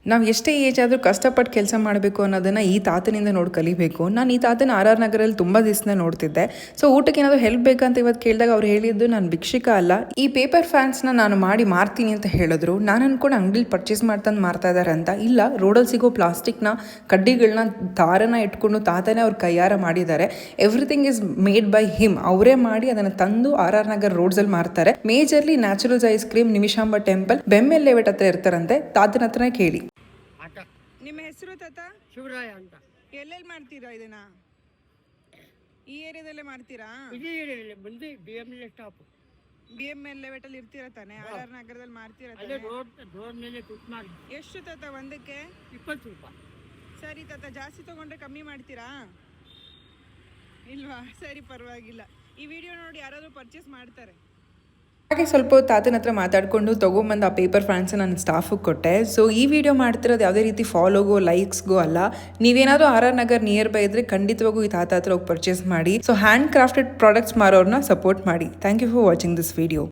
ನಾವು ಎಷ್ಟೇ ಏಜ್ ಆದರೂ ಕಷ್ಟಪಟ್ಟು ಕೆಲಸ ಮಾಡಬೇಕು ಅನ್ನೋದನ್ನು ಈ ತಾತನಿಂದ ನೋಡಿ ಕಲಿಬೇಕು. ನಾನು ಈ ತಾತನ ಆರ್ ಆರ್ ನಗರಲ್ಲಿ ತುಂಬ ದಿವಸ ನೋಡ್ತಿದ್ದೆ. ಸೊ ಊಟಕ್ಕೆ ಏನಾದರೂ ಹೆಲ್ಪ್ ಬೇಕಂತ ಇವತ್ತು ಕೇಳಿದಾಗ ಅವ್ರು ಹೇಳಿದ್ದು ನಾನು ಭಿಕ್ಷಿಕ ಅಲ್ಲ, ಈ ಪೇಪರ್ ಫ್ಯಾನ್ಸ್ನ ನಾನು ಮಾಡಿ ಮಾರ್ತೀನಿ ಅಂತ ಹೇಳಿದ್ರು. ನಾನು ಅನ್ಕೊಂಡು ಅಂಗಡಿಲಿ ಪರ್ಚೇಸ್ ಮಾಡ್ತಂದು ಮಾರ್ತಾ ಇದ್ದಾರೆ ಅಂತ. ಇಲ್ಲ, ರೋಡಲ್ಲಿ ಸಿಗೋ ಪ್ಲಾಸ್ಟಿಕ್ನ ಕಡ್ಡಿಗಳನ್ನ ದಾರನ ಇಟ್ಕೊಂಡು ತಾತನೇ ಅವ್ರು ಕೈಯಾರ ಮಾಡಿದ್ದಾರೆ. Everything is made by him. ಅವರೇ ಮಾಡಿ ಅದನ್ನು ತಂದು ಆರ್ ಆರ್ ನಗರ್ ರೋಡ್ಸಲ್ಲಿ ಮಾರ್ತಾರೆ. Majorly Naturals ice cream, Nimishamba temple, BEML layout ಹತ್ರ ಇರ್ತಾರಂತೆ. ತಾತನ ಹತ್ರನೇ ಕೇಳಿ. ನಿಮ್ಮ ಹೆಸರು ತಾತ? ಶಿವರಾಯ ಅಂತ. ಎಲ್ಲೆಲ್ಲಿ ಮಾಡ್ತೀರಾ ಇದನ್ನ? ಈ ಏರಿಯಾದಲ್ಲೇ ಮಾಡ್ತೀರಾ? ಇದೇ ಏರಿಯಾದಲ್ಲಿ ಬಂದು BML ಸ್ಟಾಪ್. BML ಲೆವೆಟಲ್ಲಿ ಇರ್ತೀರಾ ತಾನೆ? ಆರ್ ಆರ್ ನಗರದಲ್ಲಿ ಮಾಡ್ತೀರಾ ಅಲ್ಲೇ ತಾನೆ? ರೋಡ್ ಮೇಲೆ ಕುಕ್ ಮಾಡಿ. ಎಷ್ಟು ತಾತ ಒಂದಕ್ಕೆ? 20 ರೂಪಾಯಿ. ಸರಿ ತಾತ, ಜಾಸ್ತಿ ತಗೊಂಡ್ರೆ ಕಮ್ಮಿ ಮಾಡ್ತೀರಾ ಇಲ್ವಾ? ಸರಿ, ಪರವಾಗಿಲ್ಲ. ಈ ವಿಡಿಯೋ ನೋಡಿ ಯಾರಾದರೂ ಪರ್ಚೇಸ್ ಮಾಡ್ತಾರೆ. ಹಾಗೆ ಸ್ವಲ್ಪ ಹೊತ್ತು ತಾತನ ಹತ್ರ ಮಾತಾಡಿಕೊಂಡು ತೊಗೊಂಬಂದು ಆ ಪೇಪರ್ ಫ್ಯಾನ್ಸ್ ನನ್ನ ಸ್ಟಾಫಿಗೆ ಕೊಟ್ಟೆ. ಸೊ ಈ ವಿಡಿಯೋ ಮಾಡ್ತಿರೋದು ಯಾವುದೇ ರೀತಿ ಫಾಲೋಗೋ ಲೈಕ್ಸ್ಗೋ ಅಲ್ಲ. ನೀವೇನಾದರೂ R R Nagar near by ಇದ್ರೆ ಖಂಡಿತವಾಗೂ ಈ ತಾತ ಹತ್ರ ಹೋಗಿ ಪರ್ಚೇಸ್ ಮಾಡಿ. ಸೊ ಹ್ಯಾಂಡ್ ಕ್ರಾಫ್ಟೆಡ್ ಪ್ರಾಡಕ್ಟ್ಸ್ ಮಾರೋರನ್ನ ಸಪೋರ್ಟ್ ಮಾಡಿ. Thank you for watching this video.